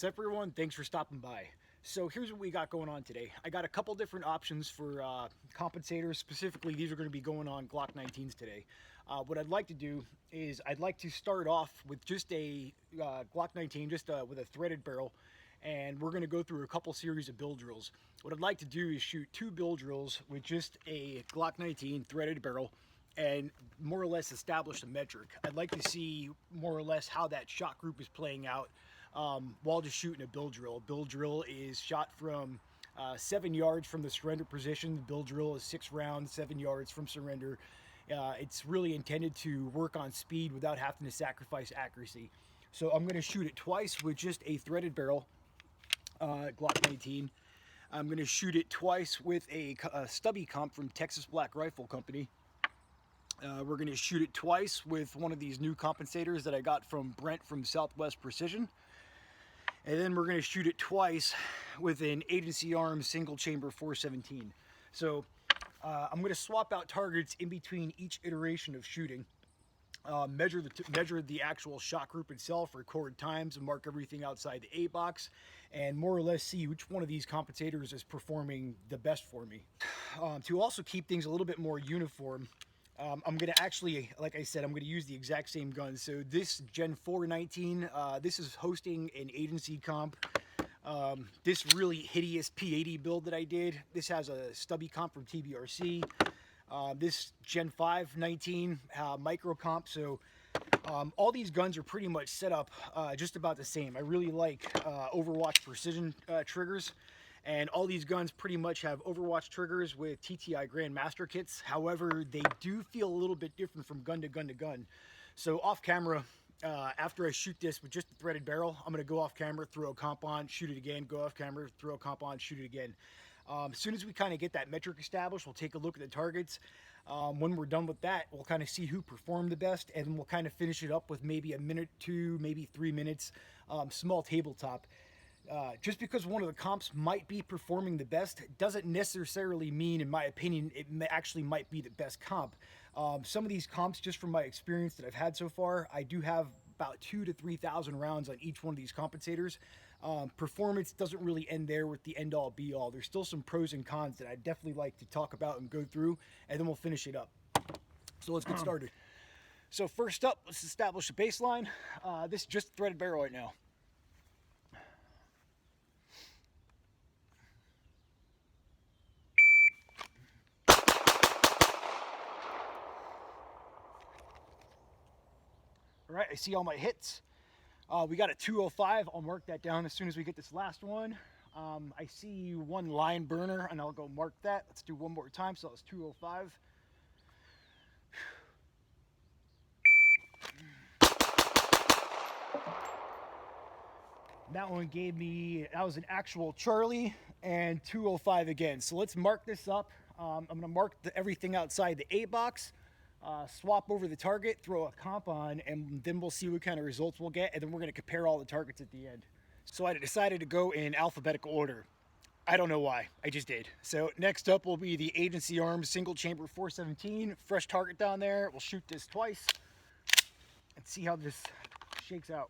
What's up, everyone? Thanks for stopping by. So here's what we got going on today. I got a couple different options for compensators. Specifically, these are going to be going on Glock 19s today. What I'd like to do is I'd like to start off with just a Glock 19, just with a threaded barrel, and we're going to go through a couple series of build drills. What I'd like to do is shoot 2 build drills with just a Glock 19 threaded barrel and more or less establish a metric. I'd like to see more or less how that shot group is playing out while just shooting a build drill. A build drill is shot from 7 yards from the surrender position. The build drill is 6 rounds, 7 yards from surrender. It's really intended to work on speed without having to sacrifice accuracy. So I'm going to shoot it twice with just a threaded barrel, Glock 19. I'm going to shoot it twice with a stubby comp from Texas Black Rifle Company. We're going to shoot it twice with one of these new compensators that I got from Brent from Southwest Precision. And then we're going to shoot it twice with an Agency Arms single chamber 417. So I'm going to swap out targets in between each iteration of shooting. Measure the actual shot group itself, record times, and mark everything outside the A box, and more or less see which one of these compensators is performing the best for me. To also keep things a little bit more uniform, I'm going to actually, like I said, I'm going to use the exact same gun. So this Gen 419, this is hosting an agency comp. This really hideous P80 build that I did, this has a stubby comp from TBRC. This Gen 519 micro comp. So all these guns are pretty much set up just about the same. I really like Overwatch precision triggers. And all these guns pretty much have Overwatch triggers with TTI Grandmaster kits. However, they do feel a little bit different from gun to gun to gun. So off camera, after I shoot this with just the threaded barrel, I'm going to go off camera, throw a comp on, shoot it again, go off camera, throw a comp on, shoot it again. As soon as we kind of get that metric established, we'll take a look at the targets. When we're done with that, we'll kind of see who performed the best, and then we'll kind of finish it up with maybe a minute, 2, maybe 3 minutes, small tabletop. Just because one of the comps might be performing the best doesn't necessarily mean, in my opinion, it actually might be the best comp. Some of these comps, just from my experience that I've had so far, I do have about 2,000 to 3,000 rounds on each one of these compensators. Performance doesn't really end there with the end-all be-all. There's still some pros and cons that I'd definitely like to talk about and go through, and then we'll finish it up. So let's get started. So first up, let's establish a baseline. This is just a threaded barrel right now. All right, I see all my hits. We got a 205. I'll mark that down as soon as we get this last one. I see one line burner, and I'll go mark that. Let's do one more time. So that was 205. That one gave me, that was an actual Charlie, and 205 again. So let's mark this up. I'm going to mark everything outside the A box. Swap over the target, throw a comp on, and then we'll see what kind of results we'll get, and then we're going to compare all the targets at the end. So I decided to go in alphabetical order. I don't know why, I just did. So next up will be the Agency Arms single chamber 417, fresh target down there. We'll shoot this twice and see how this shakes out.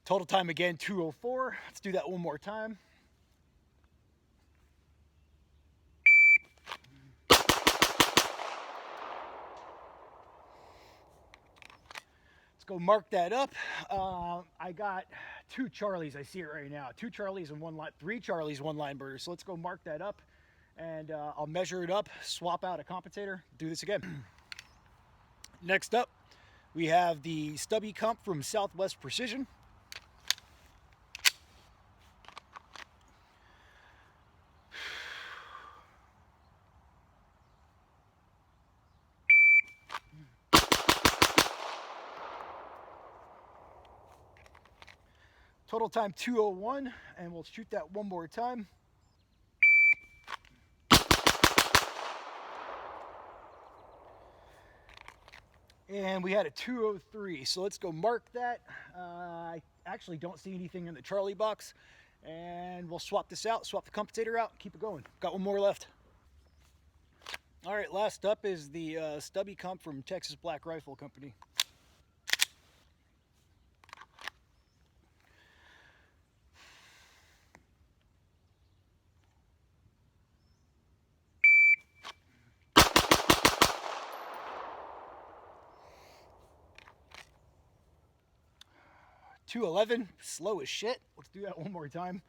Total time again, 204. Let's do that one more time. Let's go mark that up. I got 2 Charlies. I see it right now. 2 Charlies and 1 line, 3 Charlies, 1 line burner. So let's go mark that up, and I'll measure it up, swap out a compensator, do this again. Next up, we have the stubby comp from Southwest Precision. Total time 201, and we'll shoot that one more time. And we had a 203, so let's go mark that. I actually don't see anything in the Charlie box, and we'll swap this out, swap the compensator out, keep it going. Got one more left. All right, last up is the stubby comp from Texas Black Rifle Company. .211, slow as shit. Let's do that one more time.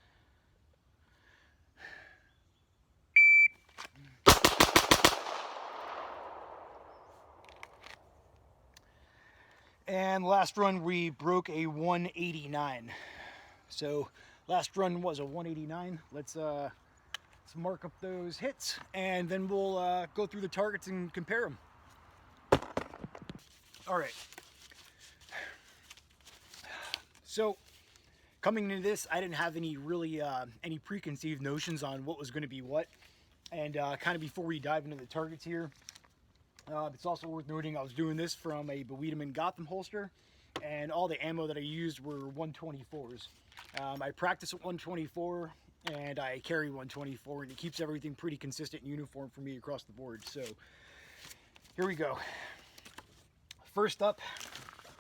And last run we broke a 189. So last run was a 189. Let's mark up those hits, and then we'll go through the targets and compare them. All right. So coming into this, I didn't have any really any preconceived notions on what was going to be what. And kind of before we dive into the targets here, it's also worth noting I was doing this from a Wiedemann Gotham holster, and all the ammo that I used were 124s. I practice at 124, and I carry 124, and it keeps everything pretty consistent and uniform for me across the board. So here we go. First up,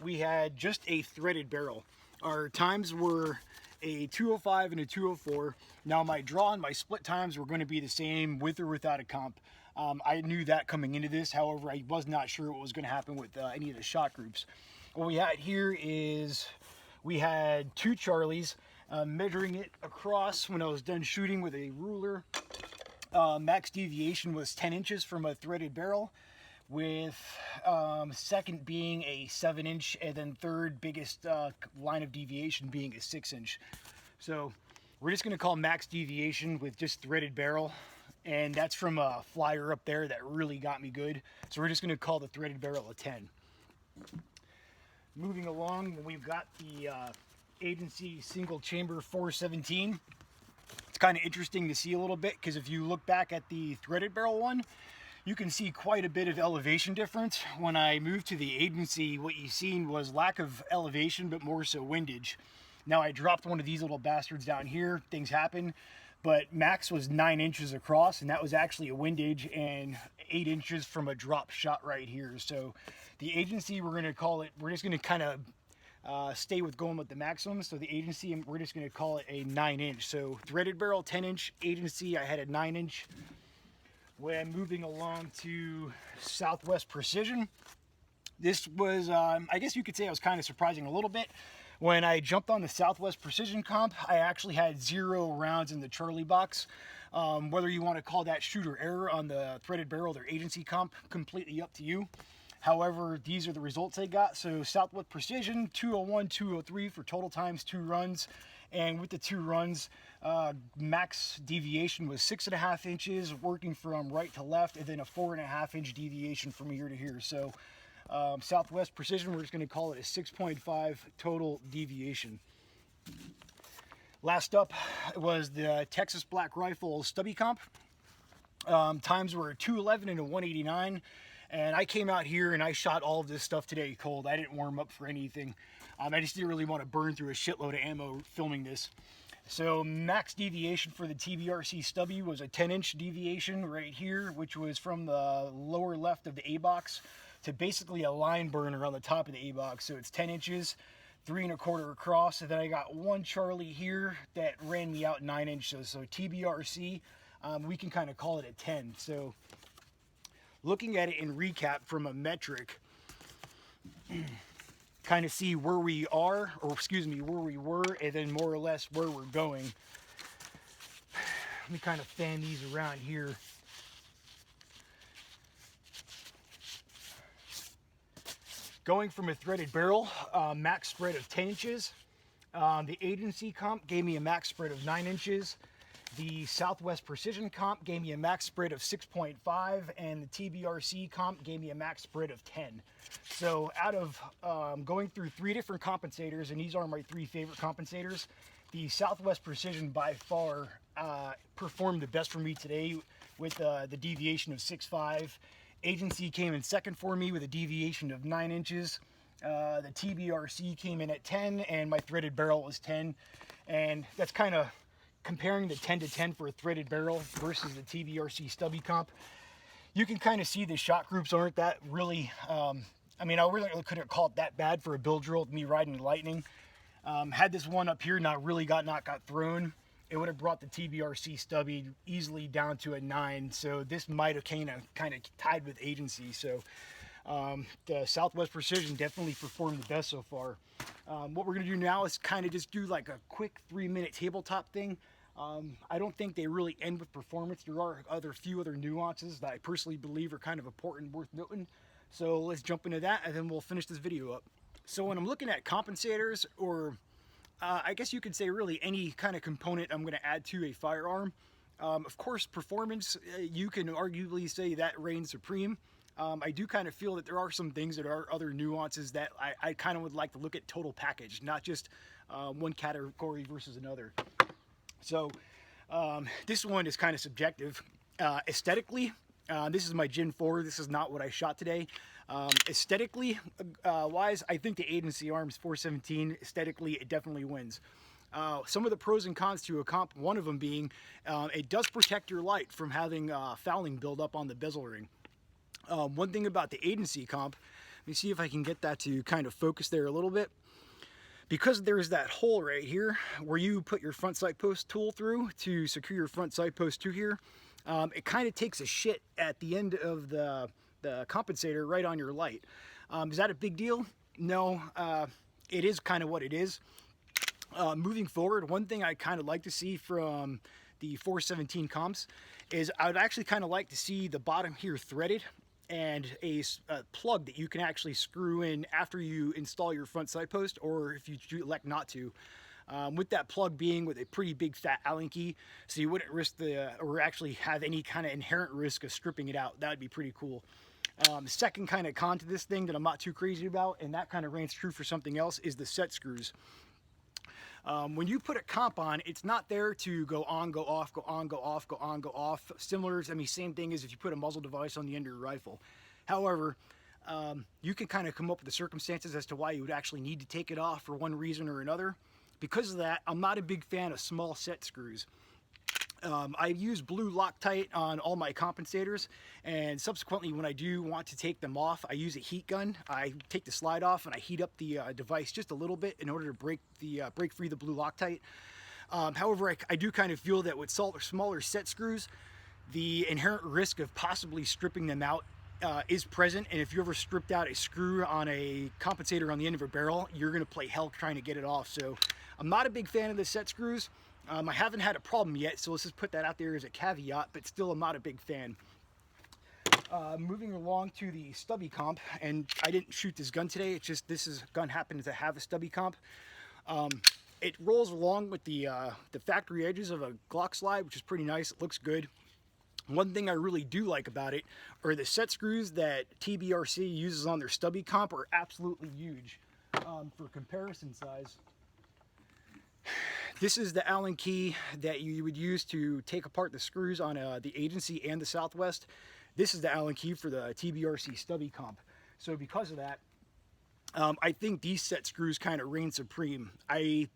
we had just a threaded barrel. Our times were a 205 and a 204. Now my draw and my split times were going to be the same with or without a comp. I knew that coming into this. However, I was not sure what was going to happen with any of the shot groups. What we had here is we had two Charlies. Measuring it across when I was done shooting with a ruler, max deviation was 10 inches from a threaded barrel, with second being a 7-inch, and then third biggest line of deviation being a 6-inch. So we're just going to call max deviation with just threaded barrel, and that's from a flyer up there that really got me good. So we're just going to call the threaded barrel a 10. Moving along, we've got the agency single chamber 417. It's kind of interesting to see a little bit, because if you look back at the threaded barrel one, you can see quite a bit of elevation difference. When I moved to the agency, what you seen was lack of elevation, but more so windage. Now I dropped one of these little bastards down here, things happen, but max was 9 inches across, and that was actually a windage, and 8 inches from a drop shot right here. So the agency, we're going to call it, we're just going to kind of stay with going with the maximum. So the agency, we're just going to call it a 9-inch. So threaded barrel 10-inch, agency I had a 9-inch. When moving along to Southwest Precision, this was I guess you could say I was kind of surprising a little bit. When I jumped on the Southwest Precision comp, I actually had 0 rounds in the Charlie box. Whether you want to call that shoot or error on the threaded barrel or agency comp, completely up to you. However, these are the results I got. So Southwest Precision, 201, 203 for total times 2 runs. And with the 2 runs, max deviation was 6.5 inches, working from right to left, and then a 4.5-inch deviation from here to here. So Southwest Precision, we're just going to call it a 6.5 total deviation. Last up was the Texas Black Rifle stubby comp. Times were a 211 and a 189. And I came out here and I shot all of this stuff today cold. I didn't warm up for anything. I just didn't really want to burn through a shitload of ammo filming this. So max deviation for the TBRC stubby was a 10-inch deviation right here, which was from the lower left of the A-box to basically a line burner on the top of the A-box. So it's 10 inches, 3 1/4 across. And then I got one Charlie here that ran me out 9 inches. So TBRC, we can kind of call it a 10. So looking at it in recap from a metric, kind of see where we are, or excuse me, where we were, and then more or less where we're going. Let me kind of fan these around here. Going from a threaded barrel, max spread of 10 inches. The agency comp gave me a max spread of 9 inches. The Southwest Precision comp gave me a max spread of 6.5, and the TBRC comp gave me a max spread of 10. So out of going through 3 different compensators, and these are my 3 favorite compensators, the Southwest Precision by far performed the best for me today with the deviation of 6.5 Agency came in second for me with a deviation of 9 inches. The TBRC came in at 10, and my threaded barrel was 10. And that's kind of comparing the 10 to 10 for a threaded barrel versus the TBRC stubby comp. You can kind of see the shot groups aren't that really, I mean, I really couldn't call it that bad for a bill drill with me riding the Lightning. Had this one up here not got thrown, it would have brought the TBRC stubby easily down to a 9. So this might have kind of tied with Agency. So the Southwest Precision definitely performed the best so far. What we're going to do now is kind of just do like a quick 3-minute tabletop thing. I don't think they really end with performance. There are few other nuances that I personally believe are kind of important, worth noting. So let's jump into that, and then we'll finish this video up. So when I'm looking at compensators, or I guess you could say really any kind of component I'm going to add to a firearm, of course performance, you can arguably say that reigns supreme. I do kind of feel that there are some things that are other nuances that I kind of would like to look at total package, not just one category versus another. So this one is kind of subjective. Aesthetically, this is my Gen 4. This is not what I shot today. Aesthetically wise, I think the Agency Arms 417, aesthetically, it definitely wins. Some of the pros and cons to a comp, one of them being it does protect your light from having fouling build up on the bezel ring. One thing about the Agency comp, let me see if I can get that to kind of focus there a little bit. Because there's that hole right here where you put your front sight post tool through to secure your front sight post to here, it kind of takes a shit at the end of the compensator right on your light. Is that a big deal? No, it is kind of what it is. Moving forward, one thing I kind of like to see from the 417 comps is I would actually kind of like to see the bottom here threaded, and a plug that you can actually screw in after you install your front sight post, or if you elect not to. With that plug being with a pretty big fat Allen key, so you wouldn't risk or actually have any kind of inherent risk of stripping it out. That would be pretty cool. Second kind of con to this thing that I'm not too crazy about, and that kind of reigns true for something else, is the set screws. When you put a comp on, it's not there to go on, go off, go on, go off, go on, go off. Similar, I mean, same thing as if you put a muzzle device on the end of your rifle. However, you can kind of come up with the circumstances as to why you would actually need to take it off for one reason or another. Because of that, I'm not a big fan of small set screws. I use blue Loctite on all my compensators, and subsequently when I do want to take them off, I use a heat gun. I take the slide off and I heat up the device just a little bit in order to break free the blue Loctite. However, I do kind of feel that with smaller set screws, the inherent risk of possibly stripping them out is present, and if you ever stripped out a screw on a compensator on the end of a barrel, you're going to play hell trying to get it off. So I'm not a big fan of the set screws. I haven't had a problem yet, so let's just put that out there as a caveat, but still I'm not a big fan. Moving along to the stubby comp, and I didn't shoot this gun today, it's just this gun happens to have a stubby comp. It rolls along with the factory edges of a Glock slide, which is pretty nice. It looks good. One thing I really do like about it are the set screws that TBRC uses on their stubby comp are absolutely huge. For comparison size, this is the Allen key that you would use to take apart the screws on the Agency and the Southwest. This is the Allen key for the TBRC stubby comp. So because of that, I think these set screws kind of reign supreme. I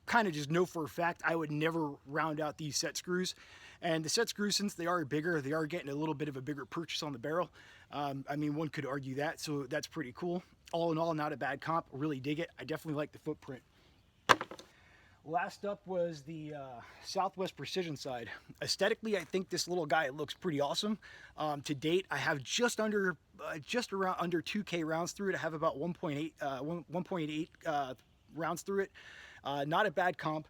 kind of just know for a fact I would never round out these set screws. And the set screws, since they are bigger, they are getting a little bit of a bigger purchase on the barrel. I mean, one could argue that, so that's pretty cool. All in all, not a bad comp. Really dig it. I definitely like the footprint. Last up was the Southwest Precision side. Aesthetically, I think this little guy looks pretty awesome. To date, I have just around under 2K rounds through it. I have about 1.8 rounds through it. Not a bad comp.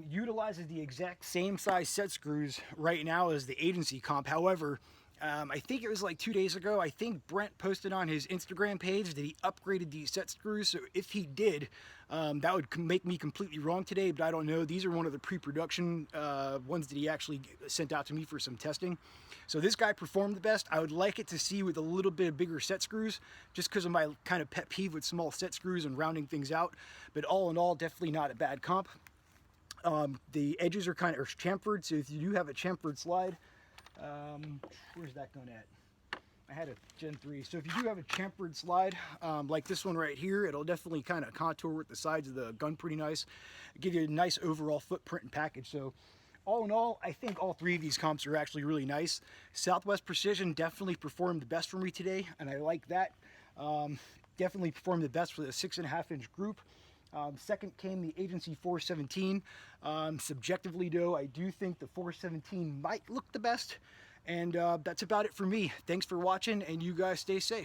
Utilizes the exact same size set screws right now as the Agency comp. However, I think it was like 2 days ago, I think Brent posted on his Instagram page that he upgraded these set screws. So if he did, that would make me completely wrong today, but I don't know. These are one of the pre-production ones that he actually sent out to me for some testing. So this guy performed the best. I would like it to see with a little bit of bigger set screws, just because of my kind of pet peeve with small set screws and rounding things out. But all in all, definitely not a bad comp. The edges are chamfered, so if you do have a chamfered slide, where's that gun at? I had a Gen 3. So if you do have a chamfered slide, like this one right here, it'll definitely kind of contour with the sides of the gun pretty nice. Give you a nice overall footprint and package. So all in all, I think all three of these comps are actually really nice. Southwest Precision definitely performed the best for me today, and I like that. Definitely performed the best for the 6.5-inch group. Second came the Agency 417. Subjectively though, I do think the 417 might look the best. And that's about it for me. Thanks for watching, and you guys stay safe.